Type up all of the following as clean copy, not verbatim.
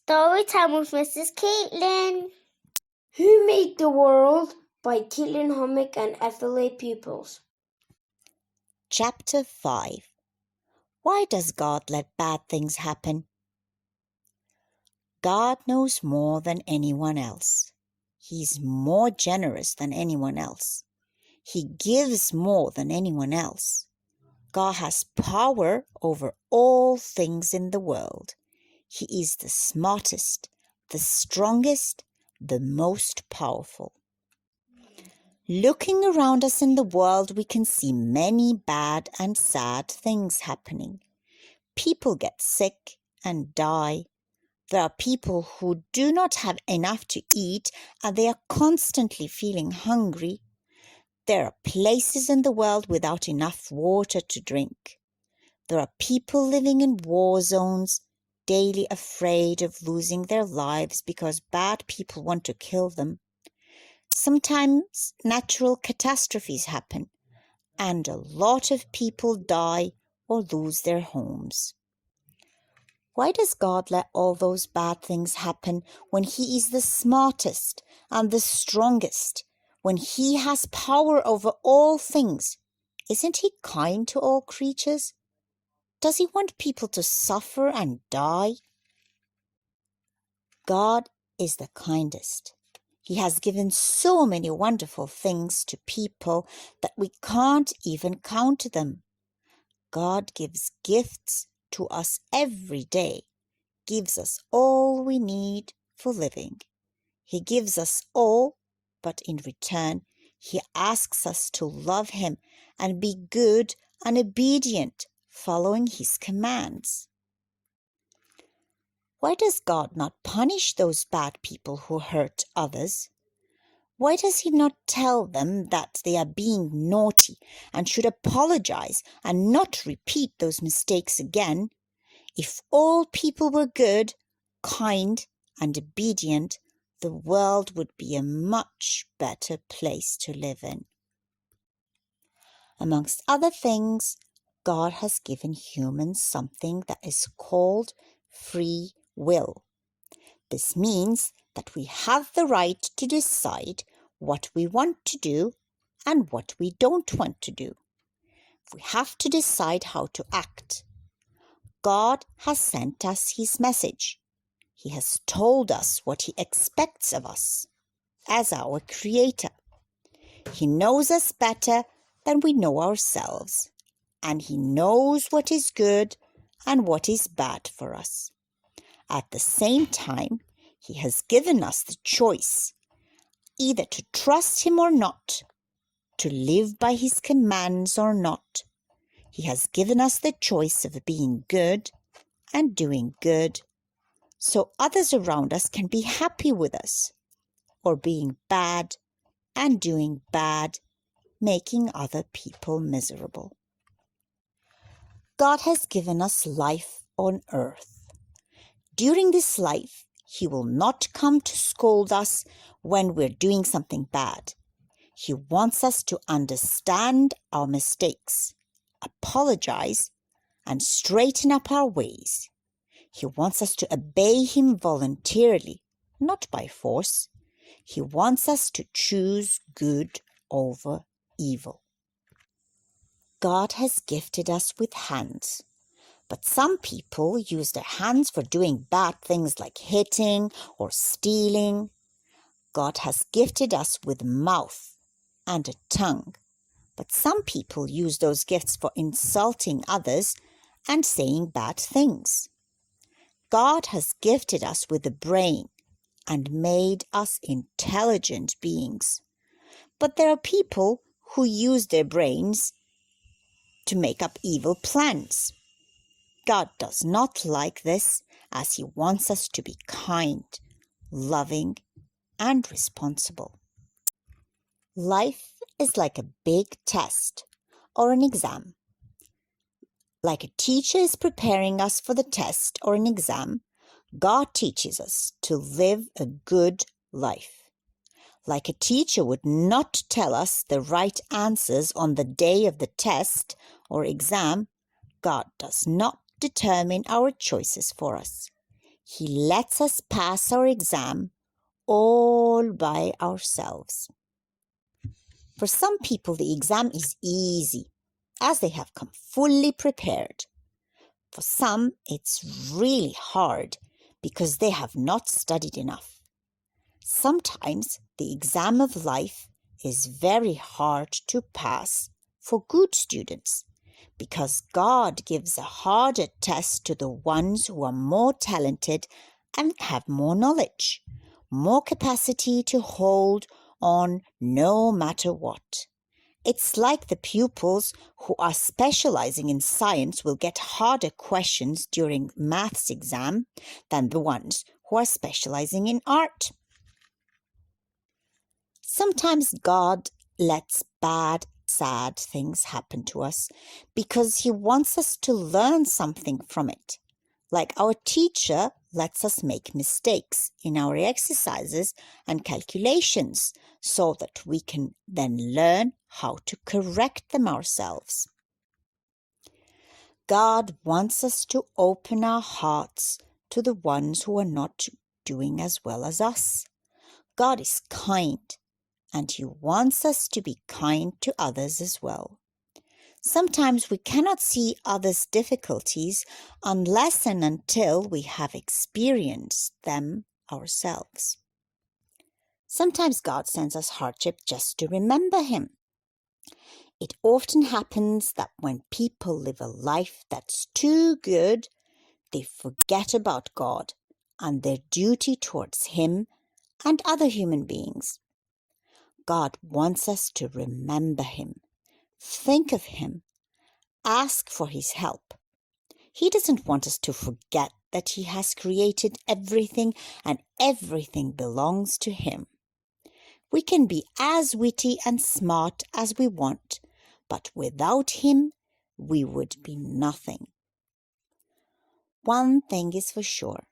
Story time with Mrs. Caitlin. Who Made the World? By Caitlin Homick and FLA pupils. Chapter 5. Why does God let bad things happen? God knows more than anyone else. He's more generous than anyone else. He gives more than anyone else. God has power over all things in the world. He is the smartest, the strongest, the most powerful. Looking around us in the world, we can see many bad and sad things happening. People get sick and die. There are people who do not have enough to eat and they are constantly feeling hungry. There are places in the world without enough water to drink. There are people living in war zones, daily afraid of losing their lives because bad people want to kill them. Sometimes natural catastrophes happen, and a lot of people die or lose their homes. Why does God let all those bad things happen when He is the smartest and the strongest, when He has power over all things? Isn't He kind to all creatures? Does He want people to suffer and die? God is the kindest. He has given so many wonderful things to people that we can't even count them. God gives gifts to us every day, gives us all we need for living. He gives us all, but in return, He asks us to love Him and be good and obedient, following His commands. Why does God not punish those bad people who hurt others? Why does He not tell them that they are being naughty and should apologize and not repeat those mistakes again? If all people were good, kind, and obedient, the world would be a much better place to live in. Amongst other things, God has given humans something that is called free will. This means that we have the right to decide what we want to do and what we don't want to do. We have to decide how to act. God has sent us His message. He has told us what He expects of us as our Creator. He knows us better than we know ourselves, and He knows what is good and what is bad for us. At the same time, He has given us the choice, either to trust Him or not, to live by His commands or not. He has given us the choice of being good and doing good, so others around us can be happy with us, or being bad and doing bad, making other people miserable. God has given us life on earth. During this life, He will not come to scold us when we're doing something bad. He wants us to understand our mistakes, apologize, and straighten up our ways. He wants us to obey Him voluntarily, not by force. He wants us to choose good over evil. God has gifted us with hands. But some people use their hands for doing bad things like hitting or stealing. God has gifted us with a mouth and a tongue. But some people use those gifts for insulting others and saying bad things. God has gifted us with a brain and made us intelligent beings. But there are people who use their brains to make up evil plans. God does not like this, as He wants us to be kind, loving, and responsible. Life is like a big test or an exam. Like a teacher is preparing us for the test or an exam, God teaches us to live a good life. Like a teacher would not tell us the right answers on the day of the test or exam, God does not determine our choices for us. He lets us pass our exam all by ourselves. For some people, the exam is easy, as they have come fully prepared. For some, it's really hard because they have not studied enough. Sometimes the exam of life is very hard to pass for good students because God gives a harder test to the ones who are more talented and have more knowledge, more capacity to hold on no matter what. It's like the pupils who are specializing in science will get harder questions during maths exam than the ones who are specializing in art. Sometimes God lets bad, sad things happen to us because He wants us to learn something from it. Like our teacher lets us make mistakes in our exercises and calculations so that we can then learn how to correct them ourselves. God wants us to open our hearts to the ones who are not doing as well as us. God is kind, and He wants us to be kind to others as well. Sometimes we cannot see others' difficulties unless and until we have experienced them ourselves. Sometimes God sends us hardship just to remember Him. It often happens that when people live a life that's too good, they forget about God and their duty towards Him and other human beings. God wants us to remember Him, think of Him, ask for His help. He doesn't want us to forget that He has created everything and everything belongs to Him. We can be as witty and smart as we want, but without Him, we would be nothing. One thing is for sure,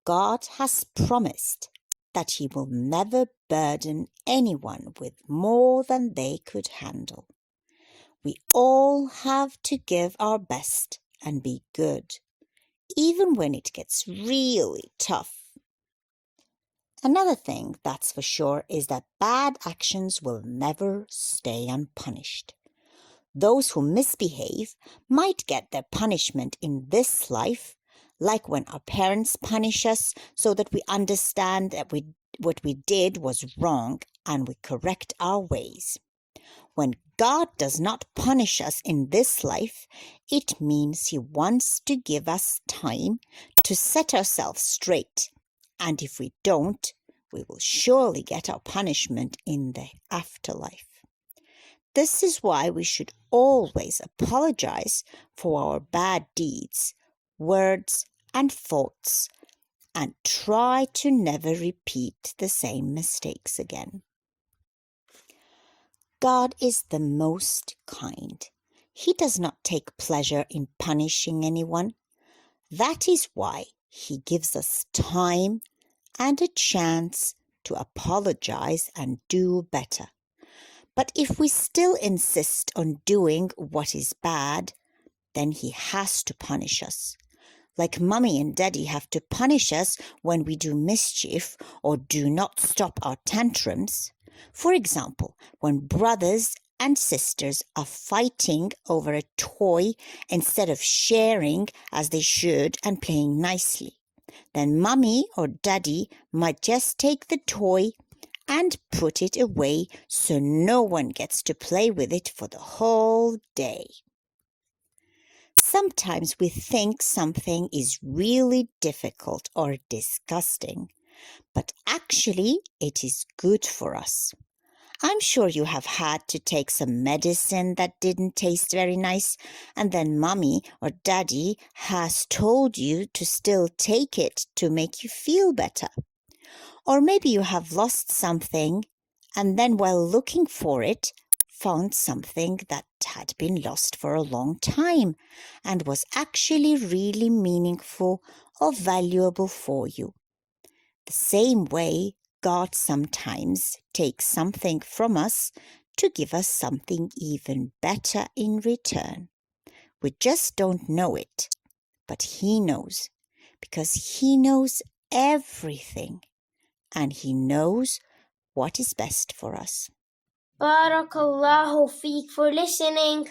God has promised that He will never burden anyone with more than they could handle. We all have to give our best and be good, even when it gets really tough. Another thing that's for sure is that bad actions will never stay unpunished. Those who misbehave might get their punishment in this life, like when our parents punish us so that we understand that what we did was wrong and we correct our ways. When God does not punish us in this life, it means He wants to give us time to set ourselves straight. And if we don't, we will surely get our punishment in the afterlife. This is why we should always apologize for our bad deeds, words, and thoughts, and try to never repeat the same mistakes again. God is the most kind. He does not take pleasure in punishing anyone. That is why He gives us time and a chance to apologize and do better. But if we still insist on doing what is bad, then He has to punish us. Like Mummy and Daddy have to punish us when we do mischief or do not stop our tantrums. For example, when brothers and sisters are fighting over a toy instead of sharing as they should and playing nicely, then Mummy or Daddy might just take the toy and put it away so no one gets to play with it for the whole day. Sometimes we think something is really difficult or disgusting, but actually it is good for us. I'm sure you have had to take some medicine that didn't taste very nice, and then Mummy or Daddy has told you to still take it to make you feel better. Or maybe you have lost something, and then while looking for it, found something that had been lost for a long time and was actually really meaningful or valuable for you. The same way, God sometimes takes something from us to give us something even better in return. We just don't know it, but He knows, because He knows everything and He knows what is best for us. Barakallahu feek for listening.